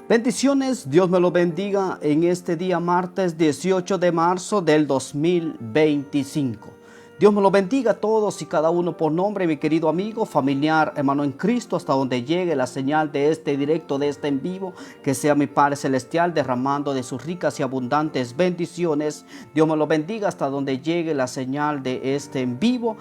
Bendiciones, Dios me lo bendiga en este día martes 18 de marzo del 2025. Dios me lo bendiga a todos y cada uno por nombre, mi querido amigo, familiar, hermano en Cristo, hasta donde llegue la señal de este directo, de este en vivo, que sea mi Padre Celestial derramando de sus ricas y abundantes bendiciones. Dios me lo bendiga hasta donde llegue la señal de este en vivo,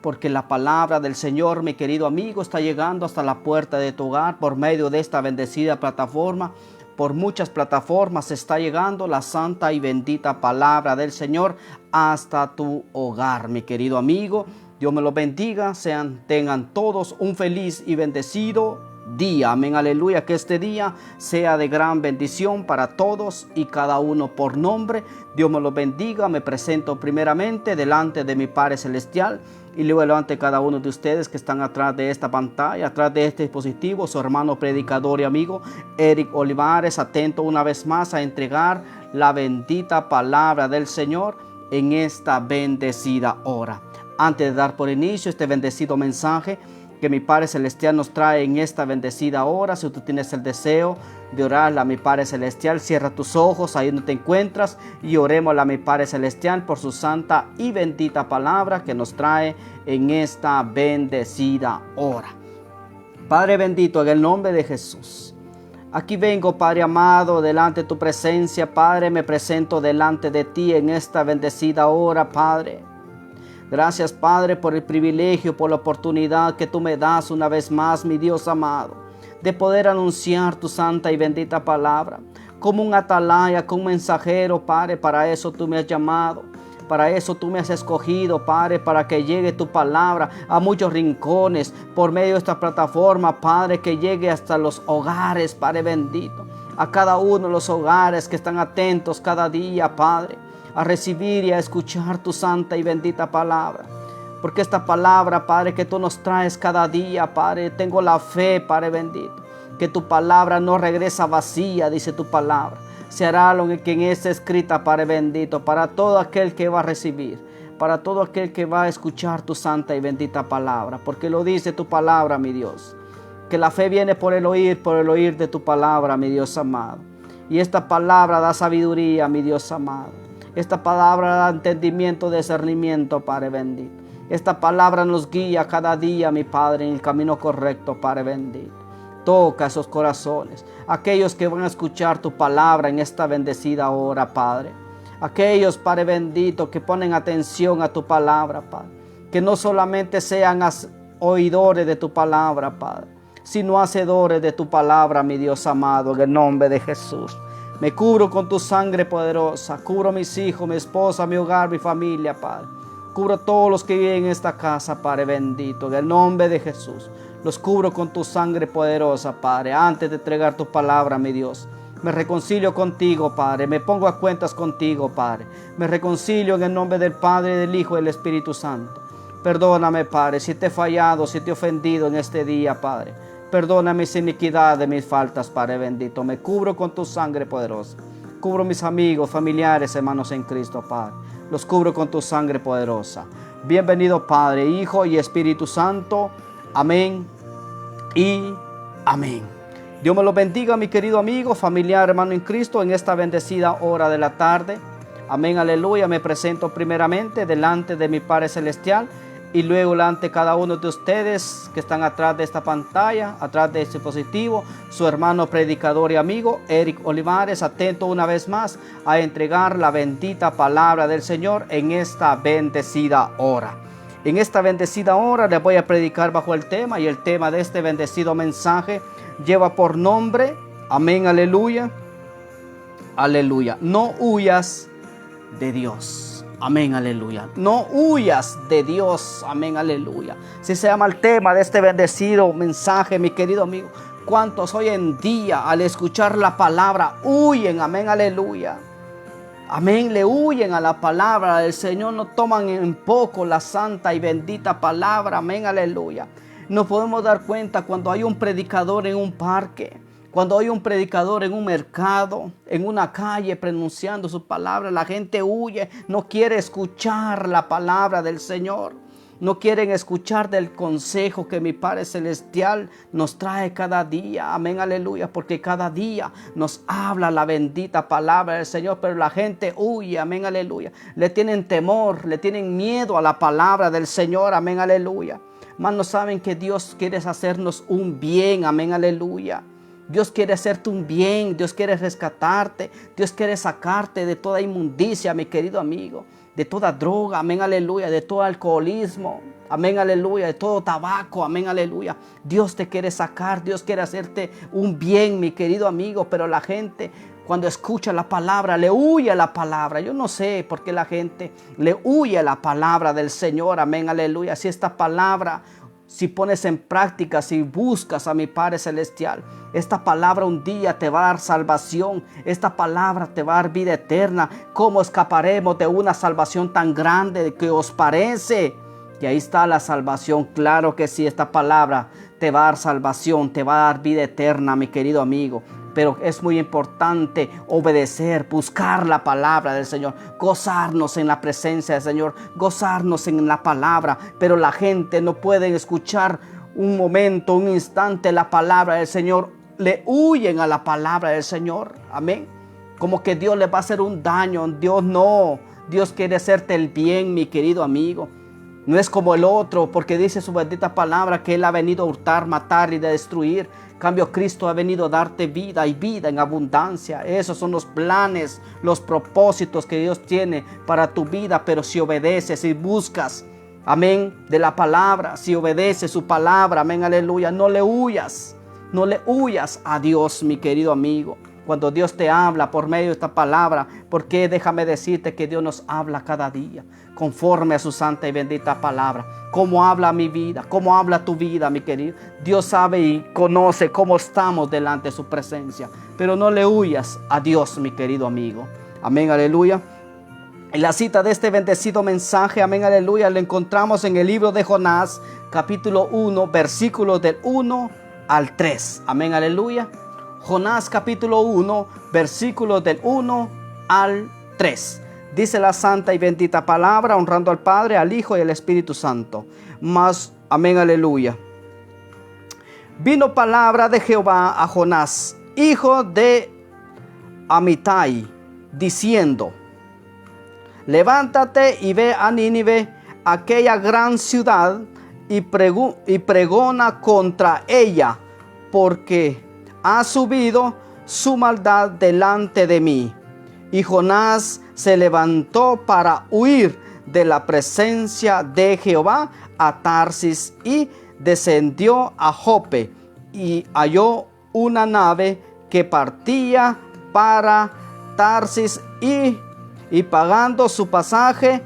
porque la palabra del Señor, mi querido amigo, está llegando hasta la puerta de tu hogar por medio de esta bendecida plataforma. Por muchas plataformas está llegando la santa y bendita palabra del Señor hasta tu hogar, mi querido amigo. Dios me los bendiga, tengan todos un feliz y bendecido día. Amén, aleluya. Que este día sea de gran bendición para todos y cada uno por nombre. Dios me los bendiga. Me presento primeramente delante de mi Padre Celestial y luego delante de cada uno de ustedes que están atrás de esta pantalla, atrás de este dispositivo, su hermano predicador y amigo Eric Olivares, atento una vez más a entregar la bendita palabra del Señor en esta bendecida hora. Antes de dar por inicio este bendecido mensaje que mi Padre Celestial nos trae en esta bendecida hora, si tú tienes el deseo de orarle a mi Padre Celestial, cierra tus ojos ahí donde te encuentras y orémosle a mi Padre Celestial por su santa y bendita palabra que nos trae en esta bendecida hora. Padre bendito, en el nombre de Jesús, aquí vengo, Padre amado, delante de tu presencia. Padre, me presento delante de ti en esta bendecida hora, Padre. Gracias, Padre, por el privilegio, por la oportunidad que tú me das una vez más, mi Dios amado, de poder anunciar tu santa y bendita palabra. Como un atalaya, como un mensajero, Padre, para eso tú me has llamado. Para eso tú me has escogido, Padre, para que llegue tu palabra a muchos rincones por medio de esta plataforma, Padre, que llegue hasta los hogares, Padre bendito. A cada uno de los hogares que están atentos cada día, Padre, a recibir y a escuchar tu santa y bendita palabra. Porque esta palabra, Padre, que tú nos traes cada día, Padre, tengo la fe, Padre bendito, que tu palabra no regresa vacía, dice tu palabra. Se hará lo que en esta escrita, Padre bendito, para todo aquel que va a recibir, para todo aquel que va a escuchar tu santa y bendita palabra. Porque lo dice tu palabra, mi Dios, que la fe viene por el oír de tu palabra, mi Dios amado. Y esta palabra da sabiduría, mi Dios amado. Esta palabra da entendimiento, discernimiento, Padre bendito. Esta palabra nos guía cada día, mi Padre, en el camino correcto, Padre bendito. Toca esos corazones, aquellos que van a escuchar tu palabra en esta bendecida hora, Padre. Aquellos, Padre bendito, que ponen atención a tu palabra, Padre. Que no solamente sean oidores de tu palabra, Padre, sino hacedores de tu palabra, mi Dios amado, en el nombre de Jesús. Me cubro con tu sangre poderosa. Cubro a mis hijos, mi esposa, mi hogar, mi familia, Padre. Cubro a todos los que viven en esta casa, Padre bendito. En el nombre de Jesús. Los cubro con tu sangre poderosa, Padre. Antes de entregar tu palabra, mi Dios, me reconcilio contigo, Padre. Me pongo a cuentas contigo, Padre. Me reconcilio en el nombre del Padre, del Hijo y del Espíritu Santo. Perdóname, Padre, si te he fallado, si te he ofendido en este día, Padre. Perdona mis iniquidades, mis faltas, Padre bendito. Me cubro con tu sangre poderosa. Cubro mis amigos, familiares, hermanos en Cristo, Padre. Los cubro con tu sangre poderosa. Bienvenido, Padre, Hijo y Espíritu Santo. Amén y amén. Dios me lo bendiga, mi querido amigo, familiar, hermano en Cristo, en esta bendecida hora de la tarde. Amén, aleluya. Me presento primeramente delante de mi Padre Celestial y luego delante de cada uno de ustedes que están atrás de esta pantalla, atrás de este dispositivo, su hermano predicador y amigo Eric Olivares, atento una vez más a entregar la bendita palabra del Señor en esta bendecida hora. En esta bendecida hora les voy a predicar bajo el tema, y el tema de este bendecido mensaje lleva por nombre, amén, aleluya, aleluya, no huyas de Dios. Amén, aleluya. No huyas de Dios. Amén, aleluya. Si se llama el tema de este bendecido mensaje, mi querido amigo. ¿Cuántos hoy en día al escuchar la palabra huyen? Amén, aleluya. Amén, le huyen a la palabra del Señor. No toman en poco la santa y bendita palabra. Amén, aleluya. Nos podemos dar cuenta cuando hay un predicador en un parque, cuando hay un predicador en un mercado, en una calle pronunciando su palabra, la gente huye, no quiere escuchar la palabra del Señor. No quieren escuchar del consejo que mi Padre Celestial nos trae cada día. Amén, aleluya. Porque cada día nos habla la bendita palabra del Señor. Pero la gente huye, amén, aleluya. Le tienen temor, le tienen miedo a la palabra del Señor. Amén, aleluya. Mas no saben que Dios quiere hacernos un bien. Amén, aleluya. Dios quiere hacerte un bien. Dios quiere rescatarte. Dios quiere sacarte de toda inmundicia, mi querido amigo. De toda droga, amén, aleluya, de todo alcoholismo, amén, aleluya, de todo tabaco, amén, aleluya. Dios te quiere sacar, Dios quiere hacerte un bien, mi querido amigo, pero la gente cuando escucha la palabra, le huye a la palabra. Yo no sé por qué la gente le huye a la palabra del Señor, amén, aleluya. Si esta palabra, si pones en práctica, si buscas a mi Padre Celestial, esta palabra un día te va a dar salvación. Esta palabra te va a dar vida eterna. ¿Cómo escaparemos de una salvación tan grande que os parece? Y ahí está la salvación. Claro que sí, esta palabra te va a dar salvación, te va a dar vida eterna, mi querido amigo. Pero es muy importante obedecer, buscar la palabra del Señor, gozarnos en la presencia del Señor, gozarnos en la palabra. Pero la gente no puede escuchar un momento, un instante la palabra del Señor. Le huyen a la palabra del Señor. Amén. Como que Dios le va a hacer un daño. Dios no. Dios quiere hacerte el bien, mi querido amigo. No es como el otro, porque dice su bendita palabra que Él ha venido a hurtar, matar y destruir. En cambio, Cristo ha venido a darte vida y vida en abundancia. Esos son los planes, los propósitos que Dios tiene para tu vida. Pero si obedeces y buscas, amén, de la palabra, si obedeces su palabra, amén, aleluya, no le huyas. No le huyas a Dios, mi querido amigo. Cuando Dios te habla por medio de esta palabra, porque déjame decirte que Dios nos habla cada día, conforme a su santa y bendita palabra. Cómo habla mi vida, cómo habla tu vida, mi querido. Dios sabe y conoce cómo estamos delante de su presencia. Pero no le huyas a Dios, mi querido amigo. Amén, aleluya. En la cita de este bendecido mensaje, amén, aleluya, lo encontramos en el libro de Jonás, capítulo 1, versículos del 1 al 3. Amén, aleluya. Jonás capítulo 1, versículos del 1 al 3. Dice la santa y bendita palabra, honrando al Padre, al Hijo y al Espíritu Santo. Mas, amén, aleluya. Vino palabra de Jehová a Jonás, hijo de Amitai, diciendo: levántate y ve a Nínive, aquella gran ciudad, y pregona contra ella, porque ha subido su maldad delante de mí. Y Jonás se levantó para huir de la presencia de Jehová a Tarsis, y descendió a Jope, y halló una nave que partía para Tarsis, y pagando su pasaje,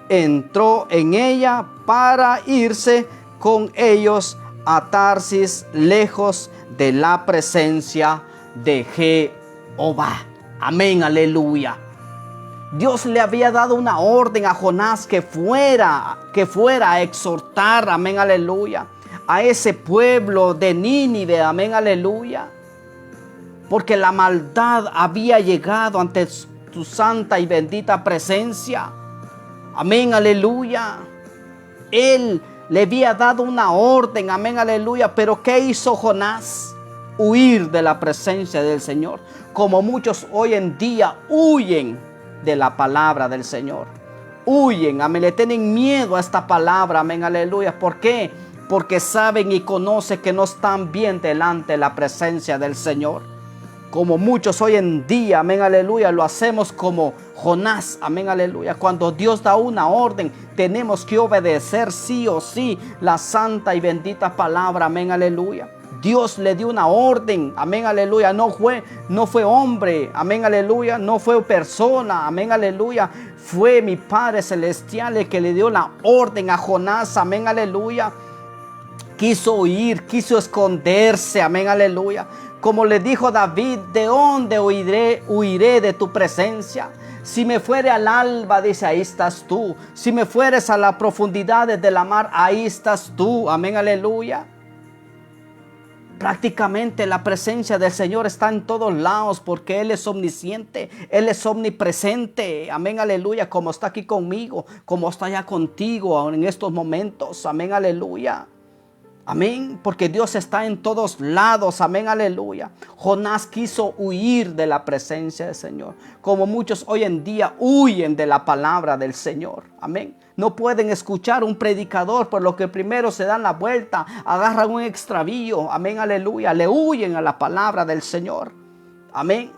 entró en ella para irse con ellos a Tarsis, lejos de la presencia de Jehová. Amén, aleluya. Dios le había dado una orden a Jonás que fuera a exhortar, amén, aleluya, a ese pueblo de Nínive, amén, aleluya, porque la maldad había llegado ante tu santa y bendita presencia. Amén, aleluya. Él le había dado una orden, amén, aleluya. Pero ¿qué hizo Jonás? Huir de la presencia del Señor. Como muchos hoy en día huyen de la palabra del Señor. Huyen, amén, le tienen miedo a esta palabra, amén, aleluya. ¿Por qué? Porque saben y conocen que no están bien delante de la presencia del Señor. Como muchos hoy en día, amén, aleluya, lo hacemos como Jonás, amén, aleluya. Cuando Dios da una orden, tenemos que obedecer sí o sí la santa y bendita palabra, amén, aleluya. Dios le dio una orden, amén, aleluya. No fue hombre, amén, aleluya. No fue persona, amén, aleluya. Fue mi Padre Celestial el que le dio la orden a Jonás, amén, aleluya. Quiso huir, quiso esconderse, amén, aleluya. Como le dijo David: ¿de dónde huiré de tu presencia? Si me fuere al alba, dice, ahí estás tú. Si me fueres a las profundidades de la mar, ahí estás tú. Amén, aleluya. Prácticamente la presencia del Señor está en todos lados porque Él es omnisciente, Él es omnipresente. Amén, aleluya, como está aquí conmigo, como está allá contigo en estos momentos. Amén, aleluya. Amén, porque Dios está en todos lados. Amén, aleluya. Jonás quiso huir de la presencia del Señor, como muchos hoy en día huyen de la palabra del Señor. Amén. No pueden escuchar un predicador, por lo que primero se dan la vuelta, agarran un extravío. Amén, aleluya. Le huyen a la palabra del Señor. Amén.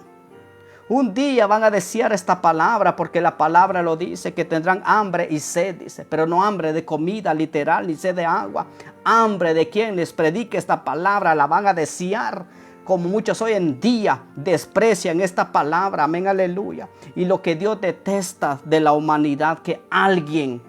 Un día van a desear esta palabra, porque la palabra lo dice, que tendrán hambre y sed, dice, pero no hambre de comida literal ni sed de agua. Hambre de quien les predique esta palabra la van a desear, como muchos hoy en día desprecian esta palabra. Amén, aleluya. Y lo que Dios detesta de la humanidad, que alguien,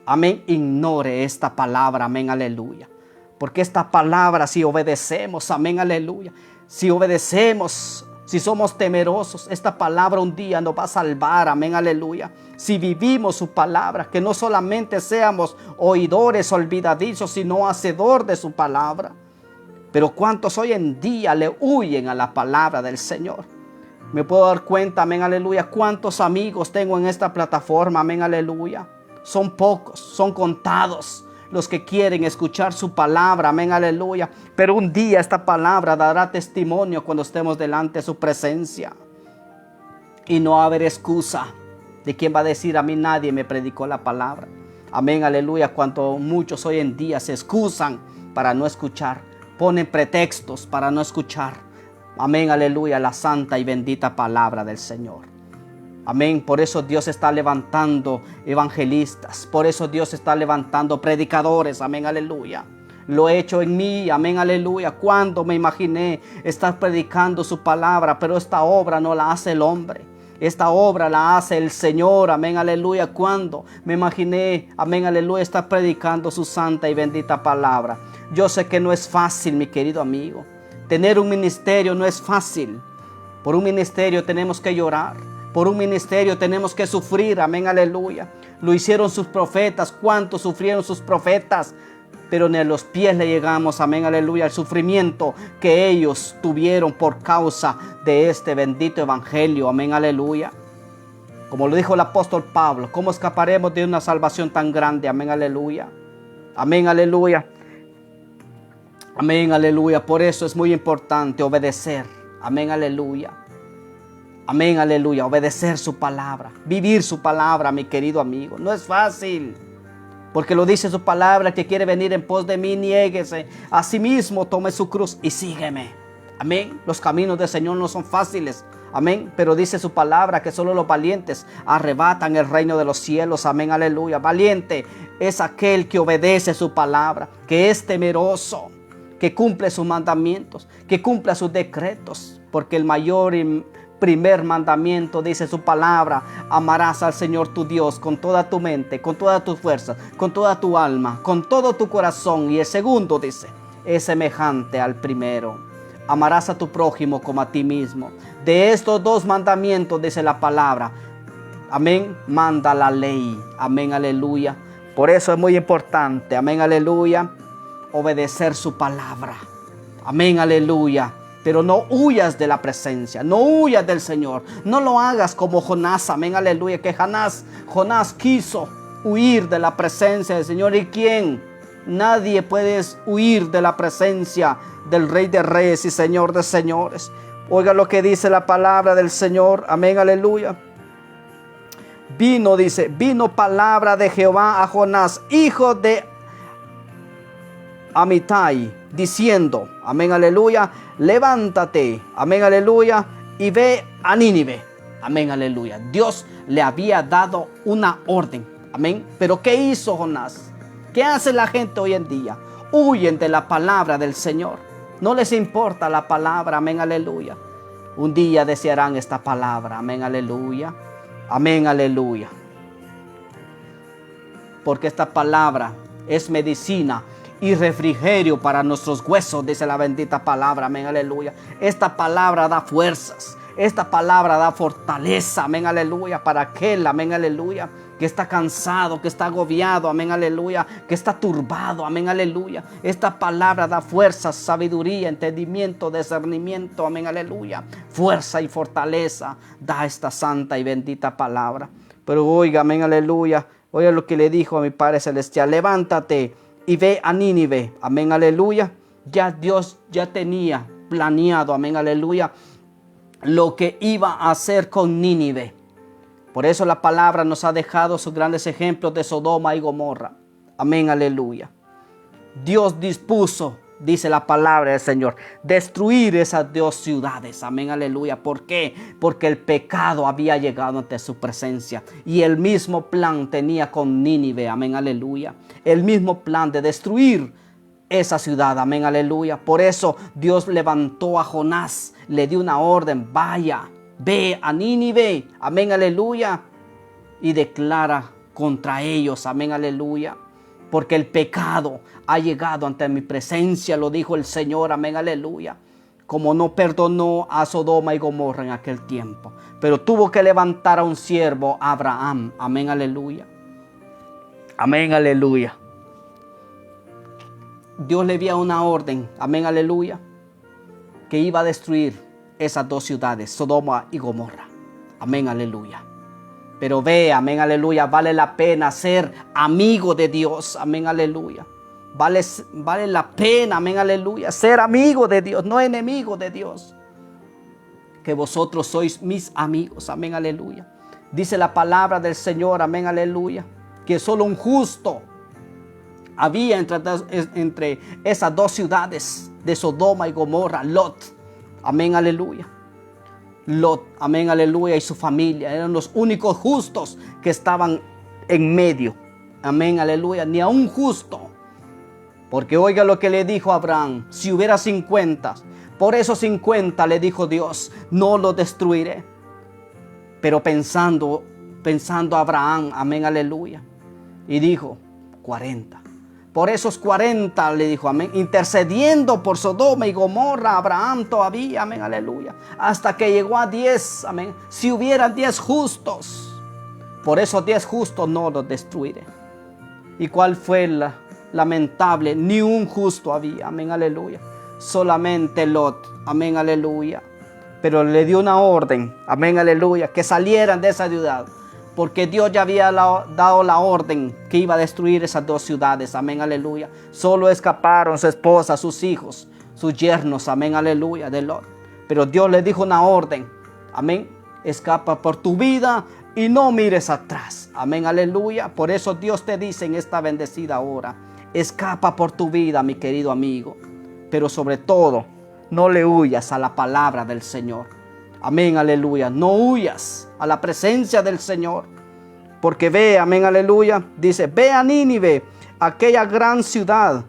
amén, ignore esta palabra. Amén, aleluya. Porque esta palabra, si obedecemos, amén, aleluya, si obedecemos, si somos temerosos, esta palabra un día nos va a salvar. Amén, aleluya. Si vivimos su palabra, que no solamente seamos oidores olvidadizos, sino hacedor de su palabra. Pero cuántos hoy en día le huyen a la palabra del Señor. Me puedo dar cuenta, amén, aleluya, cuántos amigos tengo en esta plataforma. Amén, aleluya. Son pocos, son contados los que quieren escuchar su palabra. Amén, aleluya. Pero un día esta palabra dará testimonio cuando estemos delante de su presencia. Y no va a haber excusa de quién va a decir: a mí nadie me predicó la palabra. Amén, aleluya. Cuanto muchos hoy en día se excusan para no escuchar, ponen pretextos para no escuchar. Amén, aleluya, la santa y bendita palabra del Señor. Amén. Por eso Dios está levantando evangelistas. Por eso Dios está levantando predicadores. Amén, aleluya. Lo he hecho en mí. Amén, aleluya. Cuando me imaginé estar predicando su palabra, pero esta obra no la hace el hombre. Esta obra la hace el Señor. Amén, aleluya. Cuando me imaginé, amén, aleluya, estar predicando su santa y bendita palabra. Yo sé que no es fácil, mi querido amigo. Tener un ministerio no es fácil. Por un ministerio tenemos que llorar. Por un ministerio tenemos que sufrir. Amén, aleluya. Lo hicieron sus profetas. ¿Cuántos sufrieron sus profetas? Pero ni a los pies le llegamos. Amén, aleluya. El sufrimiento que ellos tuvieron por causa de este bendito evangelio. Amén, aleluya. Como lo dijo el apóstol Pablo, ¿cómo escaparemos de una salvación tan grande? Amén, aleluya. Amén, aleluya. Amén, aleluya. Por eso es muy importante obedecer. Amén, aleluya. Amén, aleluya. Obedecer su palabra. Vivir su palabra, mi querido amigo. No es fácil. Porque lo dice su palabra: que quiere venir en pos de mí, niéguese a sí mismo, tome su cruz y sígueme. Amén. Los caminos del Señor no son fáciles. Amén. Pero dice su palabra que solo los valientes arrebatan el reino de los cielos. Amén, aleluya. Valiente es aquel que obedece su palabra, que es temeroso, que cumple sus mandamientos, que cumpla sus decretos. Porque el mayor y primer mandamiento, dice su palabra: amarás al Señor tu Dios con toda tu mente, con todas tus fuerzas, con toda tu alma, con todo tu corazón. Y el segundo, dice, es semejante al primero: amarás a tu prójimo como a ti mismo. De estos dos mandamientos, dice la palabra, amén, manda la ley. Amén, aleluya. Por eso es muy importante, amén, aleluya, obedecer su palabra. Amén, aleluya. Pero no huyas de la presencia, no huyas del Señor. No lo hagas como Jonás, amén, aleluya, que Jonás quiso huir de la presencia del Señor. ¿Y quién? Nadie puede huir de la presencia del Rey de Reyes y Señor de Señores. Oiga lo que dice la palabra del Señor, amén, aleluya. Vino palabra de Jehová a Jonás, hijo de Amitai, diciendo, amén, aleluya, levántate, amén, aleluya, y ve a Nínive. Amén, aleluya. Dios le había dado una orden, amén. Pero ¿qué hizo Jonás? ¿Qué hace la gente hoy en día? Huyen de la palabra del Señor. No les importa la palabra, amén, aleluya. Un día desearán esta palabra, amén, aleluya. Amén, aleluya. Porque esta palabra es medicina y refrigerio para nuestros huesos, dice la bendita palabra, amén, aleluya. Esta palabra da fuerzas, esta palabra da fortaleza, amén, aleluya, para aquel, amén, aleluya, que está cansado, que está agobiado, amén, aleluya, que está turbado, amén, aleluya. Esta palabra da fuerza, sabiduría, entendimiento, discernimiento, amén, aleluya. Fuerza y fortaleza da esta santa y bendita palabra. Pero oiga, amén, aleluya, oiga lo que le dijo a mi Padre Celestial: levántate y ve a Nínive, amén, aleluya. Ya Dios ya tenía planeado, amén, aleluya, lo que iba a hacer con Nínive. Por eso la palabra nos ha dejado sus grandes ejemplos de Sodoma y Gomorra. Amén, aleluya. Dios dispuso, dice la palabra del Señor, destruir esas dos ciudades. Amén, aleluya. ¿Por qué? Porque el pecado había llegado ante su presencia. Y el mismo plan tenía con Nínive. Amén, aleluya. El mismo plan de destruir esa ciudad. Amén, aleluya. Por eso Dios levantó a Jonás, le dio una orden: vaya, ve a Nínive, amén, aleluya, y declara contra ellos, amén, aleluya, porque el pecado ha llegado ante mi presencia, lo dijo el Señor, amén, aleluya. Como no perdonó a Sodoma y Gomorra en aquel tiempo, pero tuvo que levantar a un siervo, Abraham, amén, aleluya, amén, aleluya. Dios le dio una orden, amén, aleluya, que iba a destruir esas dos ciudades, Sodoma y Gomorra. Amén, aleluya. Pero ve, amén, aleluya, vale la pena ser amigo de Dios. Amén, aleluya. Vale la pena, amén, aleluya, ser amigo de Dios, no enemigo de Dios. Que vosotros sois mis amigos. Amén, aleluya. Dice la palabra del Señor, amén, aleluya, que solo un justo había entre esas dos ciudades de Sodoma y Gomorra, Lot. Amén, aleluya. Lot, amén, aleluya, y su familia eran los únicos justos que estaban en medio. Amén, aleluya, ni a un justo. Porque oiga lo que le dijo Abraham: si hubiera 50, por esos 50 le dijo Dios, no lo destruiré. Pero pensando Abraham, amén, aleluya, y dijo 40. Por esos 40 le dijo, amén, intercediendo por Sodoma y Gomorra, Abraham todavía, amén, aleluya, hasta que llegó a 10, amén. Si hubieran 10 justos, por esos 10 justos no los destruiré. ¿Y cuál fue la lamentable? Ni un justo había, amén, aleluya, solamente Lot, amén, aleluya. Pero le dio una orden, amén, aleluya, que salieran de esa ciudad, porque Dios ya había dado la orden que iba a destruir esas dos ciudades, amén, aleluya. Solo escaparon su esposa, sus hijos, sus yernos, amén, aleluya, de Lot. Pero Dios le dijo una orden, amén: escapa por tu vida y no mires atrás, amén, aleluya. Por eso Dios te dice en esta bendecida hora: escapa por tu vida, mi querido amigo, pero sobre todo, no le huyas a la palabra del Señor. Amén, aleluya. No huyas a la presencia del Señor. Porque ve, amén, aleluya, dice: ve a Nínive, aquella gran ciudad,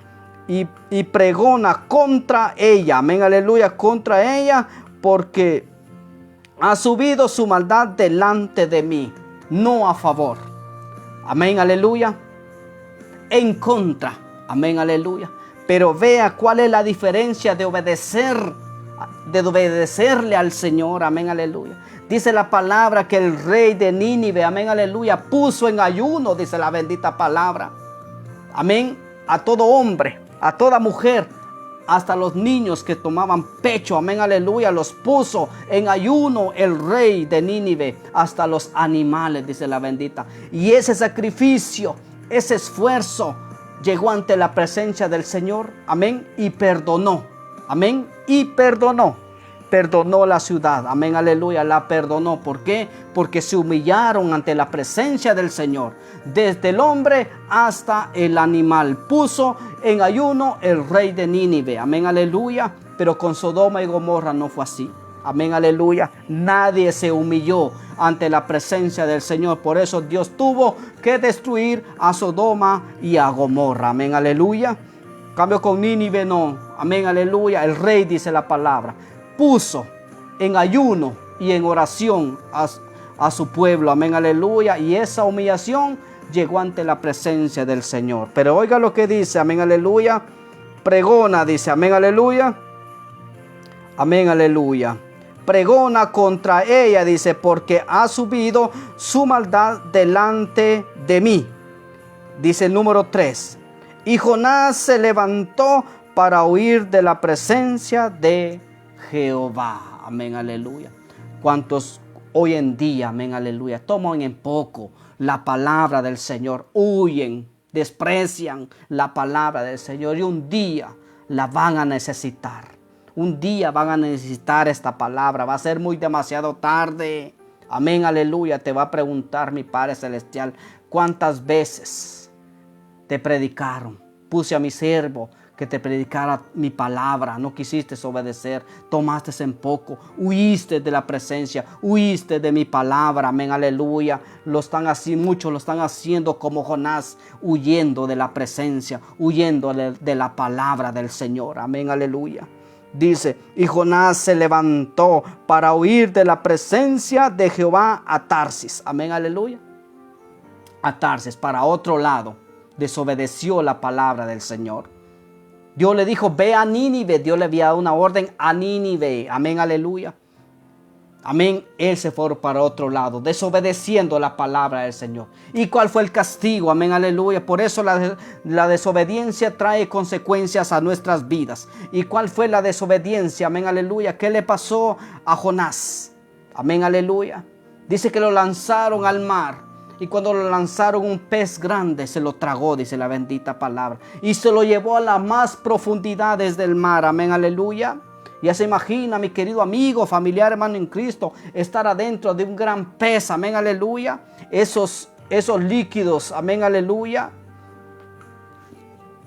y pregona contra ella, amén, aleluya, contra ella, porque ha subido su maldad delante de mí, no a favor. Amén, aleluya. En contra, amén, aleluya. Pero vea cuál es la diferencia de obedecerle al Señor, amén, aleluya. Dice la palabra que el rey de Nínive, amén, aleluya, puso en ayuno, dice la bendita palabra, amén, a todo hombre, a toda mujer, hasta los niños que tomaban pecho, amén, aleluya, los puso en ayuno el rey de Nínive, hasta los animales, dice la bendita. Y ese sacrificio, ese esfuerzo, llegó ante la presencia del Señor, amén, y perdonó, amén, y perdonó la ciudad, amén, aleluya, la perdonó. ¿Por qué? Porque se humillaron ante la presencia del Señor, desde el hombre hasta el animal. Puso en ayuno el rey de Nínive, amén, aleluya. Pero con Sodoma y Gomorra no fue así, amén, aleluya. Nadie se humilló ante la presencia del Señor. Por eso Dios tuvo que destruir a Sodoma y a Gomorra, amén, aleluya. Cambio con Nínive no, amén, aleluya. El rey, dice la palabra, puso en ayuno y en oración a su pueblo, amén, aleluya. Y esa humillación llegó ante la presencia del Señor. Pero oiga lo que dice, amén, aleluya. Pregona, dice, amén, aleluya. Amén, aleluya. pregona contra ella, dice, porque ha subido su maldad delante de mí. Dice el número 3. Y Jonás se levantó para huir de la presencia de Jehová. Amén, aleluya. ¿Cuántos hoy en día, amén, aleluya, toman en poco la palabra del Señor? Huyen, desprecian la palabra del Señor y un día la van a necesitar. Un día van a necesitar esta palabra. Va a ser muy demasiado tarde. Amén, aleluya. Te va a preguntar mi Padre Celestial, ¿cuántas veces te predicaron? Puse a mi siervo que te predicara mi palabra. No quisiste obedecer. Tomaste en poco. Huiste de la presencia. Huiste de mi palabra. Amén, aleluya. Muchos lo están haciendo como Jonás, huyendo de la presencia, huyendo de la palabra del Señor. Amén, aleluya. Dice, y Jonás se levantó para huir de la presencia de Jehová a Tarsis. Amén, aleluya. A Tarsis, para otro lado. Desobedeció la palabra del Señor. Dios le dijo, ve a Nínive. Dios le había dado una orden a Nínive. Amén, aleluya. Amén. Él se fue para otro lado, desobedeciendo la palabra del Señor. ¿Y cuál fue el castigo? Amén, aleluya. Por eso la desobediencia trae consecuencias a nuestras vidas. ¿Y cuál fue la desobediencia? Amén, aleluya. ¿Qué le pasó a Jonás? Amén, aleluya. Dice que lo lanzaron al mar. Y cuando lo lanzaron, un pez grande se lo tragó, dice la bendita palabra. Y se lo llevó a las más profundidades del mar. Amén, aleluya. Ya se imagina, mi querido amigo, familiar, hermano en Cristo, estar adentro de un gran pez. Amén, aleluya. Esos líquidos, amén, aleluya.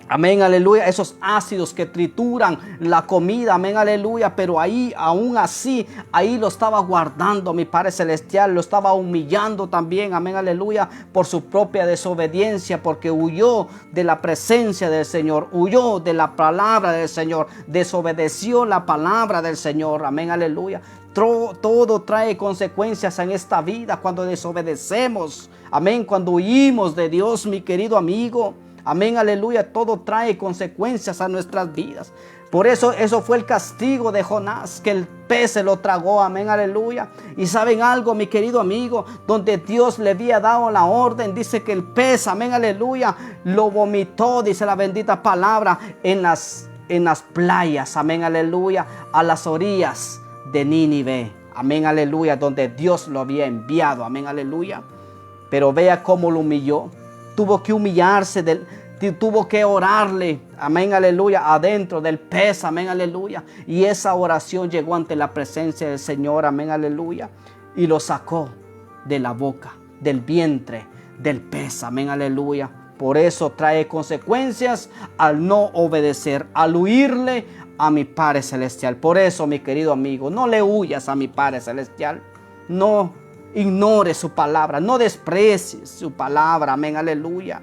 Amén, aleluya. Esos ácidos que trituran la comida. Amén, aleluya. Pero ahí, aún así, ahí lo estaba guardando mi Padre Celestial. Lo estaba humillando también. Amén, aleluya. Por su propia desobediencia. Porque huyó de la presencia del Señor. Huyó de la palabra del Señor. Desobedeció la palabra del Señor. Amén, aleluya. Todo trae consecuencias en esta vida cuando desobedecemos. Amén. Cuando huimos de Dios, mi querido amigo. Amén, aleluya. Todo trae consecuencias a nuestras vidas. Por eso fue el castigo de Jonás, que el pez se lo tragó. Amén, aleluya. Y saben algo, mi querido amigo, donde Dios le había dado la orden, dice que el pez, amén, aleluya, lo vomitó, dice la bendita palabra, en las playas, amén, aleluya, a las orillas de Nínive. Amén, aleluya, donde Dios lo había enviado. Amén, aleluya. Pero vea cómo lo humilló. Tuvo que humillarse, tuvo que orarle, amén, aleluya, adentro del pez, amén, aleluya. Y esa oración llegó ante la presencia del Señor, amén, aleluya. Y lo sacó de la boca, del vientre del pez, amén, aleluya. Por eso trae consecuencias al no obedecer, al huirle a mi Padre Celestial. Por eso, mi querido amigo, no le huyas a mi Padre Celestial. No ignores su palabra, no desprecies su palabra, amén, aleluya.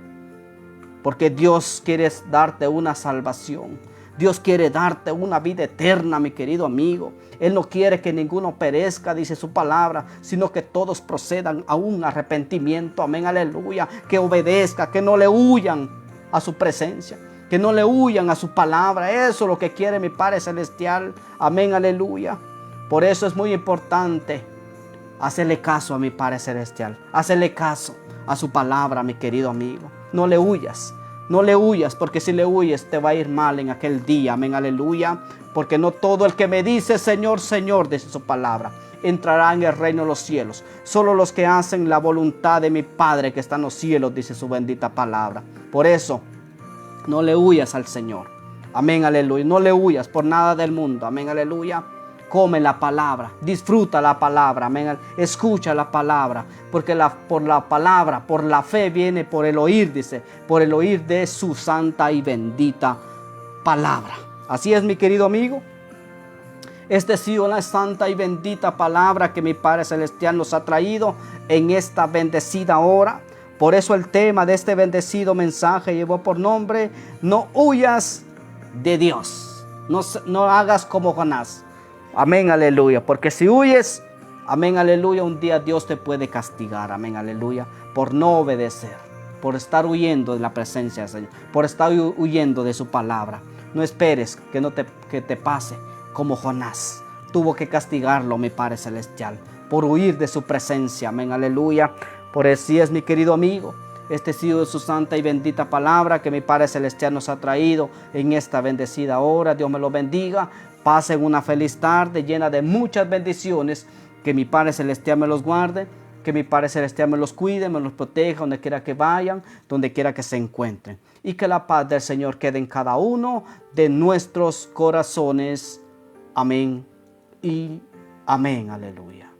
Porque Dios quiere darte una salvación. Dios quiere darte una vida eterna, mi querido amigo. Él no quiere que ninguno perezca, dice su palabra, sino que todos procedan a un arrepentimiento, amén, aleluya. Que obedezca, que no le huyan a su presencia, que no le huyan a su palabra. Eso es lo que quiere mi Padre Celestial, amén, aleluya. Por eso es muy importante hacerle caso a mi Padre Celestial. Hacerle caso a su palabra, mi querido amigo. No le huyas. No le huyas, porque si le huyes te va a ir mal en aquel día. Amén, aleluya. Porque no todo el que me dice Señor, Señor, dice su palabra, entrará en el reino de los cielos. Solo los que hacen la voluntad de mi Padre que está en los cielos, dice su bendita palabra. Por eso, no le huyas al Señor. Amén, aleluya. No le huyas por nada del mundo. Amén, aleluya. Come la palabra, disfruta la palabra, amén. Escucha la palabra, porque por la palabra, por la fe viene por el oír, dice, por el oír de su santa y bendita palabra. Así es, mi querido amigo. Esta ha sido la santa y bendita palabra que mi Padre Celestial nos ha traído en esta bendecida hora. Por eso el tema de este bendecido mensaje llevó por nombre: no huyas de Dios. No hagas como Jonás. Amén, aleluya. Porque si huyes, amén, aleluya, un día Dios te puede castigar, amén, aleluya, por no obedecer, por estar huyendo de la presencia del Señor, por estar huyendo de su palabra. No esperes que te pase como Jonás. tuvo que castigarlo, mi Padre Celestial, por huir de su presencia. Amén, aleluya. Por así es, mi querido amigo. Este ha sido su santa y bendita palabra que mi Padre Celestial nos ha traído en esta bendecida hora. Dios me lo bendiga. Pasen una feliz tarde llena de muchas bendiciones. Que mi Padre Celestial me los guarde. Que mi Padre Celestial me los cuide, me los proteja donde quiera que vayan, donde quiera que se encuentren. Y que la paz del Señor quede en cada uno de nuestros corazones. Amén y amén. Aleluya.